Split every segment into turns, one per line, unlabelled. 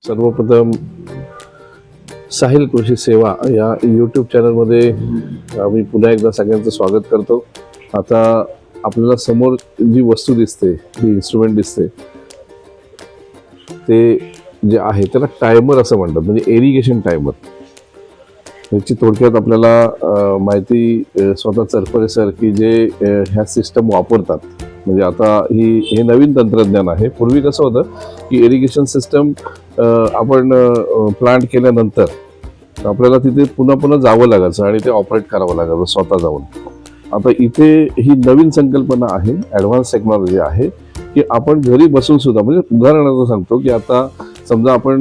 सर्वप्रथम साहिल कृषी सेवा या यूट्यूब चॅनलमध्ये आम्ही पुन्हा एकदा सगळ्यांचं स्वागत करतो. आता आपल्याला समोर जी वस्तू दिसते, जी इन्स्ट्रुमेंट दिसते, ते जे आहे त्याला टायमर असं म्हणतात, म्हणजे एरिगेशन टायमर. याची थोडक्यात आपल्याला माहिती स्वतः चरपरे सर की जे ह्या सिस्टम वापरतात. म्हणजे आता हे नवीन तंत्रज्ञान आहे. पूर्वी कसं होतं की इरिगेशन सिस्टम आपण प्लांट केल्यानंतर आपल्याला तिथे पुन्हा पुन्हा जावं लागायचं आणि ते ऑपरेट करावं लागायचं स्वतः जाऊन. आता इथे ही नवीन संकल्पना आहे, ॲडव्हान्स टेक्नॉलॉजी आहे की आपण घरी बसून सुद्धा, म्हणजे उदाहरणार्थ सांगतो की आता समजा आपण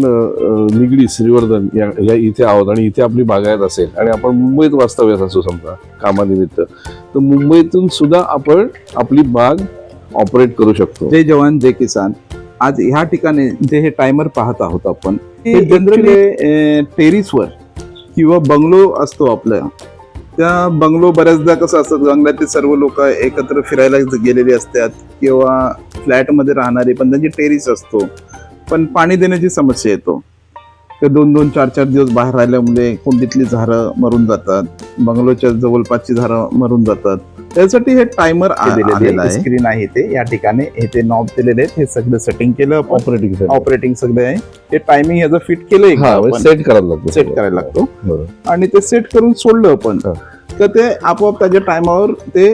निगडी श्रीवर्धन या इथे आहोत आणि इथे आपली बागायत असेल आणि आपण मुंबईत वास्तव्यास असू समजा कामानिमित्त, तर मुंबईतून सुद्धा आपण आपली बाग ऑपरेट करू शकतो.
जय जवान जय किसान. आज ह्या ठिकाणी जे हे टायमर पाहत आहोत आपण, हे जनरली टेरिसवर किंवा बंगलो असतो आपला, त्या बंगलो बऱ्याचदा कसं असतं, बंगल्यातील सर्व लोक एकत्र फिरायला गेलेली असतात किंवा फ्लॅटमध्ये राहणारे, पण त्यांची टेरिस असतो, पण पाणी देण्याची समस्या येतो. ते 2-2, 4-4 दिवस बाहेर राहिल्यामुळे कुंडीतली झाडं मरून जातात, बंगलोच्या जवळपासची झाडं मरून जातात. त्यासाठी हे टायमर आलेलं आहे. स्क्रीन आहे ते या ठिकाणी, हे ते नॉब दिलेले आहेत, हे सगळं सेटिंग केलं, ऑपरेटिंग सगळं आहे. हे टायमिंग याचं फिट केलंय,
सेट करायला लागतो.
आणि ते सेट करून सोडलं आपण तर ते आपोआप त्याच्या टायमावर ते,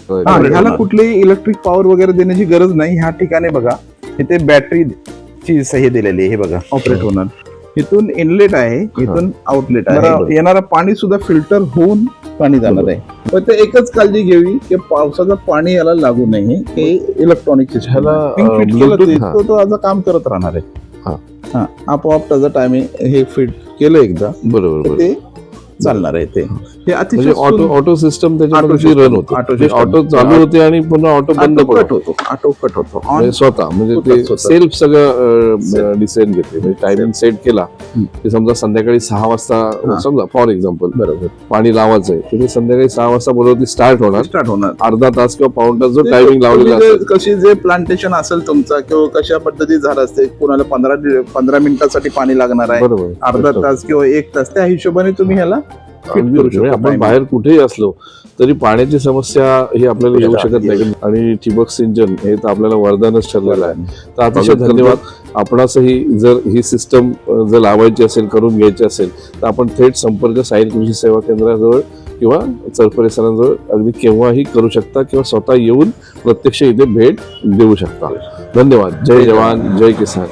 ह्याला कुठलीही इलेक्ट्रिक पॉवर वगैरे देण्याची गरज नाही. ह्या ठिकाणी बघा, इथे बॅटरीची हे दिलेली आहे, हे बघा ऑपरेट होणार. इथून इनलेट आहे, इथून आउटलेट आहे. येणारं पाणी सुद्धा फिल्टर होऊन पाणी जाणार आहे. पण ते एकच काळजी घ्यावी की पावसाचं पाणी याला लागू नये. हे इलेक्ट्रॉनिक तो आज काम करत राहणार आहे. आपोआप त्याचं टायमिंग हे फिट केलं एकदा,
बरोबर,
ते चालणार आहे. ते
अतिशय ऑटो सिस्टम त्याच्यामध्ये रन होतो, ऑटो चालू होते आणि पुन्हा ऑटो बंद होतो,
ऑटो कट होतो
स्वतः. म्हणजे ते सेल्फ सगळं डिसाईड घेते. म्हणजे टायमिंग सेट केला की समजा संध्याकाळी 6 वाजता समजा फॉर एक्झाम्पल बरोबर पाणी लावायचं आहे, तर ते संध्याकाळी 6 वाजता बरोबर स्टार्ट होणार. अर्धा तास किंवा पाऊण तास जो टायमिंग लावलेला,
कशी जे प्लांटेशन असेल तुमचा किंवा कशा पद्धती झाड असते, कोणाला 15 मिनिटासाठी पाणी लागणार आहे,
बरोबर,
अर्धा तास किंवा 1 तास, त्या हिशोबाने तुम्ही ह्याला
आपण बाहेर कुठेही असलो तरी पाण्याची समस्या ही आपल्याला येऊ शकत नाही. आणि ठिबक सिंचन हे तर आपल्याला वरदानच ठरलेलं आहे. तर अतिशय धन्यवाद. आपणासही जर ही सिस्टम जर लावायची असेल, करून घ्यायची असेल, तर आपण थेट संपर्क साहिल कृषी सेवा केंद्राजवळ किंवा चरपरे सरांजवळ अगदी केव्हाही करू शकता किंवा स्वतः येऊन प्रत्यक्ष इथे भेट देऊ शकता. धन्यवाद. जय जवान जय किसान.